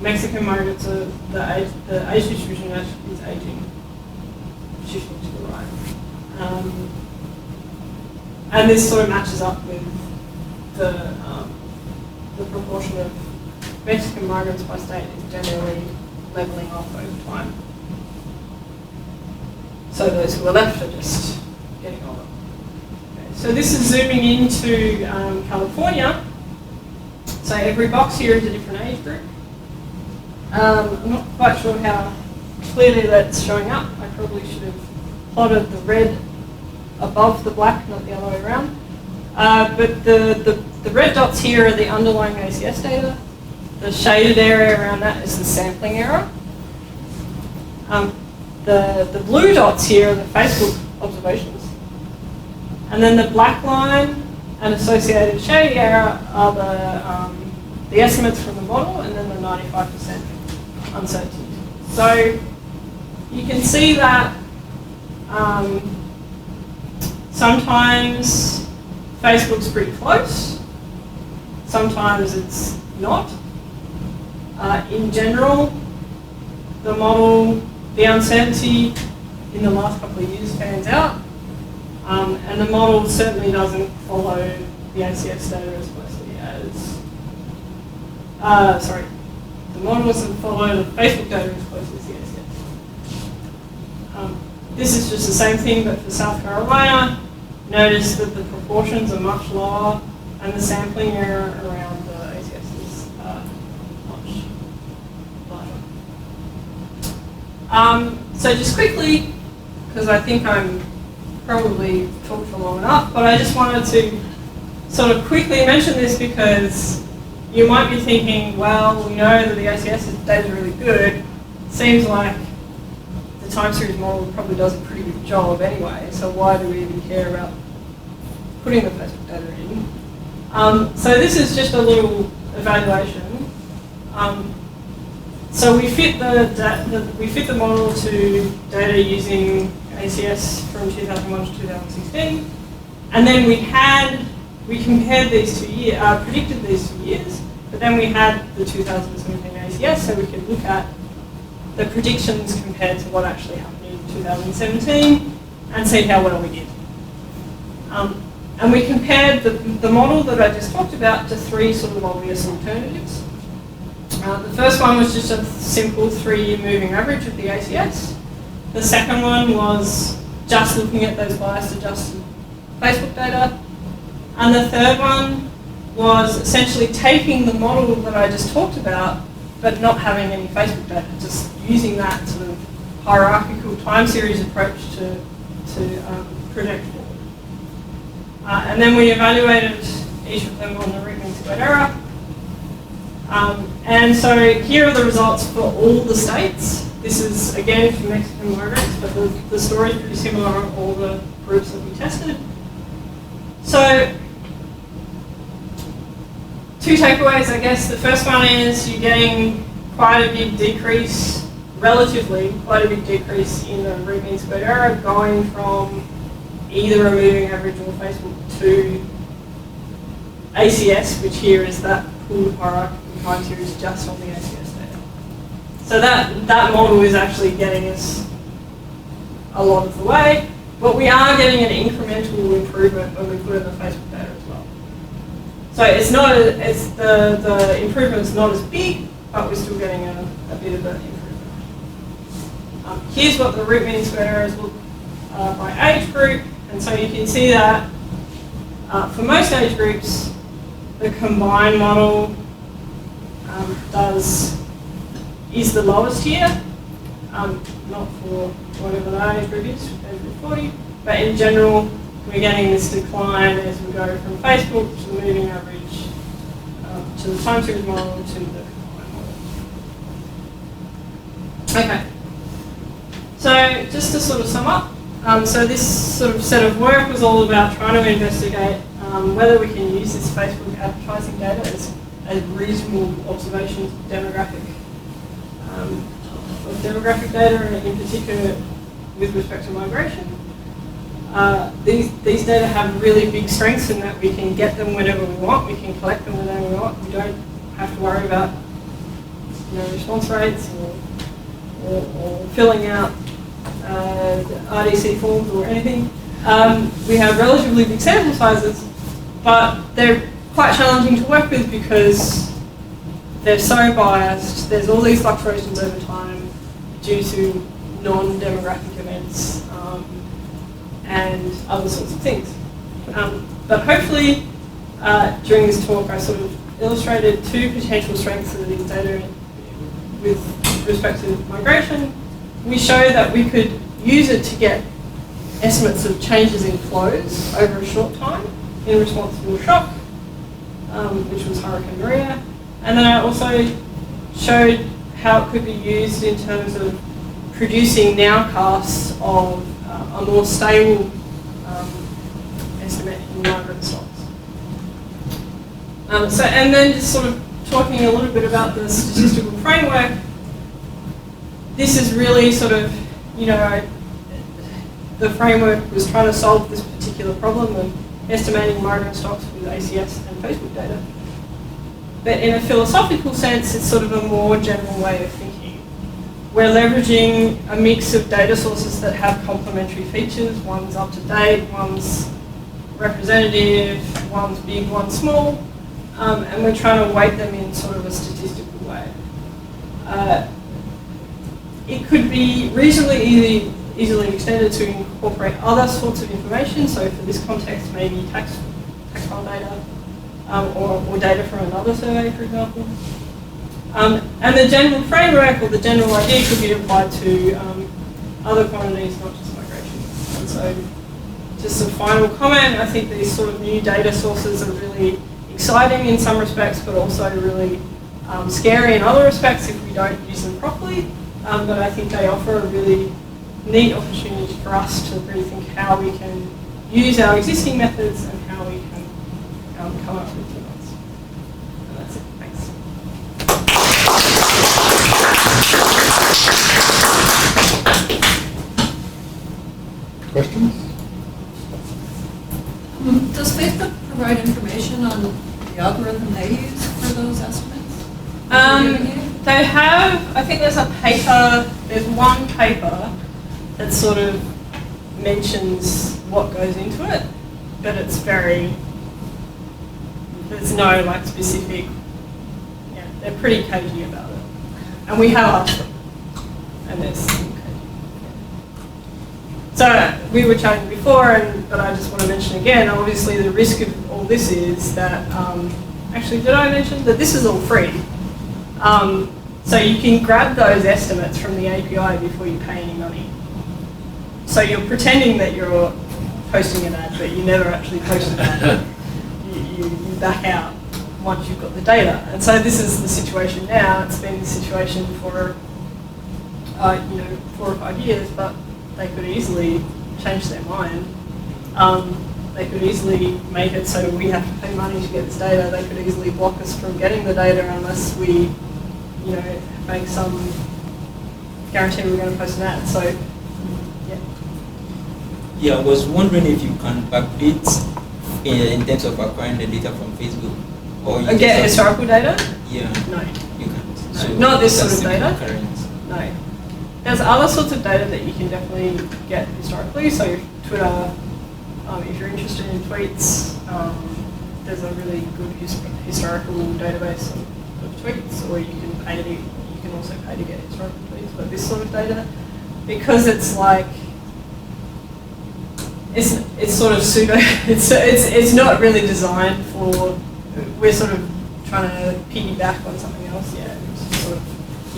Mexican migrants are the age distribution is aging, shifting to the right. And this sort of matches up with the proportion of Mexican migrants by state is generally leveling off over time. So those who are left are just getting older. Okay, so this is zooming into California. So every box here is a different age group. I'm not quite sure how clearly that's showing up. I probably should have plotted the red above the black, not the other way around. But the red dots here are the underlying ACS data. The shaded area around that is the sampling error. The blue dots here are the Facebook observations. And then the black line and associated shady error are the estimates from the model, and then the 95% uncertainty. So you can see that sometimes Facebook's pretty close, sometimes it's not. In general, the model, the uncertainty in the last couple of years pans out, and the model certainly doesn't follow the ACS data as closely as, the model doesn't follow the Facebook data as closely as the ACS. This is just the same thing, but for South Carolina. Notice that the proportions are much lower, and the sampling error around the ACS is much larger. So just quickly, because I think I'm probably talked for long enough, but I just wanted to sort of quickly mention this because you might be thinking, well, we know that the ACS data is really good. Seems like the time series model probably does a pretty good job anyway, so why do we even care about putting the Facebook data in? So this is just a little evaluation. So we fit the model to data using ACS from 2001 to 2016, and then we compared these 2 years, predicted these 2 years, but then we had the 2017 ACS, so we could look at the predictions compared to what actually happened in 2017 and see how well we did. And we compared the model that I just talked about to 3 sort of obvious alternatives. The first one was just a simple 3-year moving average of the ACS. The second one was just looking at those bias adjusted Facebook data. And the third one was essentially taking the model that I just talked about, but not having any Facebook data, just using that sort of hierarchical time series approach to project forward. And then we evaluated each of them on the root mean squared error. And so here are the results for all the states. This is again for Mexican migrants, but the story is pretty similar on all the groups that we tested. So 2 takeaways, I guess. The first one is you're getting quite a big decrease, relatively quite a big decrease in the root mean squared error going from either a moving average or Facebook to ACS, which here is that pooled hierarchical time series just on the ACS data. So that model is actually getting us a lot of the way, but we are getting an incremental improvement when we put in the Facebook data as well. So it's not, the improvement's not as big, but we're still getting a bit of an improvement. Here's what the root mean squared errors look by age group, and so you can see that for most age groups, the combined model is the lowest here, not for whatever the age group is, age group 40, but in general, we're getting this decline as we go from Facebook to the moving average to the time series model, to the combined model. Okay. So just to sort of sum up, so this sort of set of work was all about trying to investigate whether we can use this Facebook advertising data as reasonable observations of demographic data, and in particular with respect to migration. These data have really big strengths in that we can get them whenever we want, we can collect them whenever we want, we don't have to worry about response rates or filling out RDC forms or anything. We have relatively big sample sizes, but they're quite challenging to work with because they're so biased. There's all these fluctuations over time due to non-demographic events and other sorts of things. But hopefully, during this talk, I sort of illustrated two potential strengths of these data with respect to migration. We showed that we could use it to get estimates of changes in flows over a short time in response to a shock, which was Hurricane Maria. And then I also showed how it could be used in terms of producing nowcasts of a more stable estimate in migrant stocks. And then just sort of talking a little bit about the statistical framework. This is really sort of, the framework was trying to solve this particular problem of estimating migrant stocks with ACS and Facebook data. But in a philosophical sense, it's sort of a more general way of thinking. We're leveraging a mix of data sources that have complementary features. One's up to date, one's representative, one's big, one's small, and we're trying to weight them in sort of a statistical way. It could be reasonably easily extended to incorporate other sorts of information. So for this context, maybe tax file data or data from another survey, for example. And the general framework or the general idea could be applied to other quantities, not just migration. And so just a final comment, I think these sort of new data sources are really exciting in some respects, but also really scary in other respects if we don't use them properly. But I think they offer a really neat opportunity for us to really think how we can use our existing methods and how we can come up with new ones. And that's it. Thanks. Questions? Does Facebook provide information on the algorithm they use for those estimates? They have, I think there's a paper, there's one paper that sort of mentions what goes into it, but it's very, there's no like specific, they're pretty cagey about it. And we have asked them, and there's some cagey. So we were chatting before, but I just want to mention again, obviously the risk of all this is that, actually did I mention that this is all free? So you can grab those estimates from the API before you pay any money. So you're pretending that you're posting an ad, but you never actually post an ad. You back out once you've got the data. And so this is the situation now. It's been the situation for 4 or 5 years, but they could easily change their mind. They could easily make it so we have to pay money to get this data. They could easily block us from getting the data unless we make some guarantee we're going to post an ad. So, yeah. Yeah, I was wondering if you can backdate in terms of acquiring the data from Facebook. Or you get historical data? Yeah. No. You can't. No, So not this sort of that's data. current. No. There's other sorts of data that you can definitely get historically. So Twitter, if you're interested in tweets, there's a really good historical database of tweets, or you can pay to you can also pay to get historical tweets. But this sort of data, because it's like it's sort of pseudo. It's not really designed for. We're sort of trying to piggyback on something else. Yeah, it's sort of,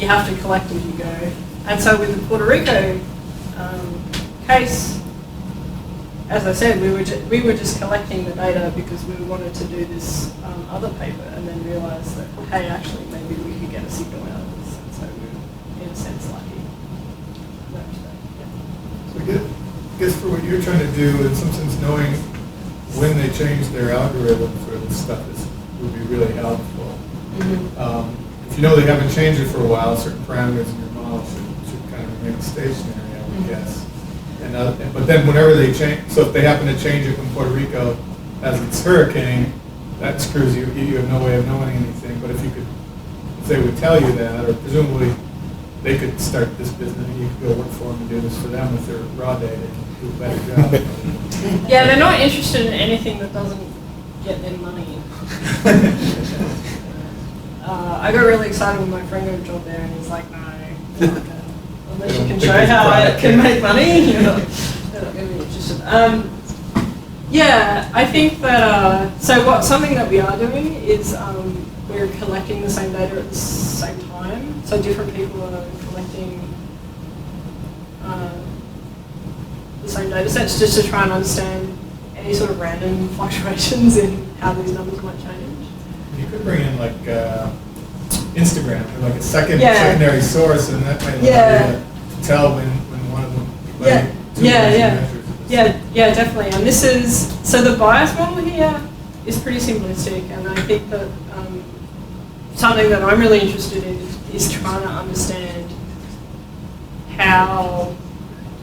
you have to collect as you go. And so with the Puerto Rico case, as I said, we were just collecting the data because we wanted to do this other paper, and then realised that, hey, actually, maybe we could get a signal out of this. And so we were, in a sense, lucky. So I guess for what you're trying to do, in some sense, knowing when they change their algorithm for this stuff would be really helpful. If you know they haven't changed it for a while, certain parameters in your model should kind of remain stationary, I would guess. But then whenever they change, so if they happen to change it when Puerto Rico has its hurricane, that screws you. You have no way of knowing anything. But if they would tell you that, or presumably they could start this business, and you could go work for them and do this for them with their raw data and do a better job. Yeah, they're not interested in anything that doesn't get them money. I got really excited when my friend got a job there, and he's like, no, unless you can show how it can make money, you're not going to be interested. Yeah, I think that, something that we are doing is we're collecting the same data at the same time. So different people are collecting the same data sets just to try and understand any sort of random fluctuations in how these numbers might change. You could bring in like Instagram, or like a secondary source, and that might allow you to tell when one of them. Yeah, definitely. And this is, so the bias model here is pretty simplistic, and I think that something that I'm really interested in is trying to understand how,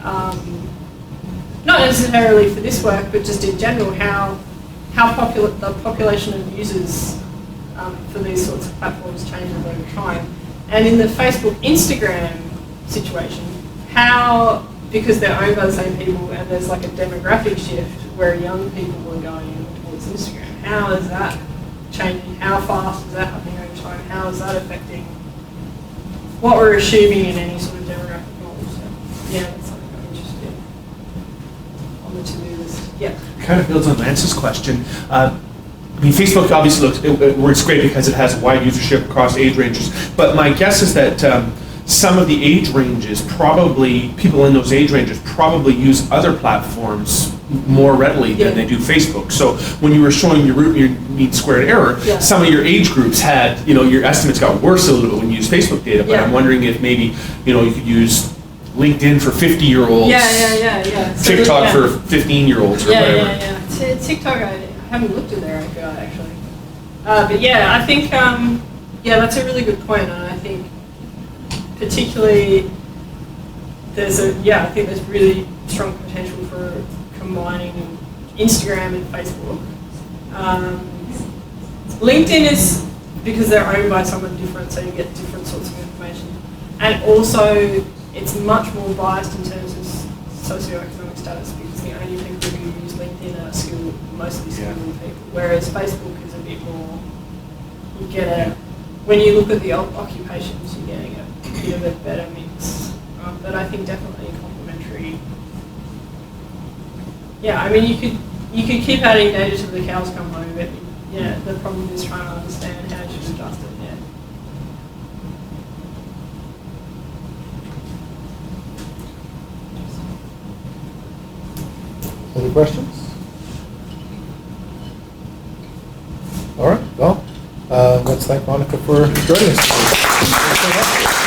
not necessarily for this work, but just in general, how the population of users for these sorts of platforms changes over time. And in the Facebook, Instagram situation, how, because they're owned by the same people and there's like a demographic shift where young people are going towards Instagram, how is that changing? How fast is that happening over time? How is that affecting what we're assuming in any sort of demographic model? So, yeah, that's something I'm interested in on the to-do list. Yeah. Kind of builds on Lance's question. I mean, Facebook obviously works great because it has wide usership across age ranges, but my guess is that some of the age ranges, probably, people in those age ranges probably use other platforms more readily than they do Facebook. So when you were showing your root, your mean squared error, some of your age groups had, your estimates got worse a little bit when you used Facebook data, but I'm wondering if maybe, you could use LinkedIn for 50-year-olds, So TikTok for 15-year-olds or whatever. TikTok, I haven't looked at their API actually. But yeah, I think, that's a really good point, and I think particularly I think there's really strong potential for combining Instagram and Facebook. LinkedIn is because they're owned by someone different, so you get different sorts of information. And also, it's much more biased in terms of socioeconomic status because the only people who use LinkedIn are mostly skilled people, whereas Facebook is a bit more, when you look at the occupations, you're getting a bit of a better mix. But I think definitely complementary. Yeah, I mean, you could keep adding data till the cows come home, but the problem is trying to understand how to adjust it. Other questions? All right, well, let's thank Monica for joining us.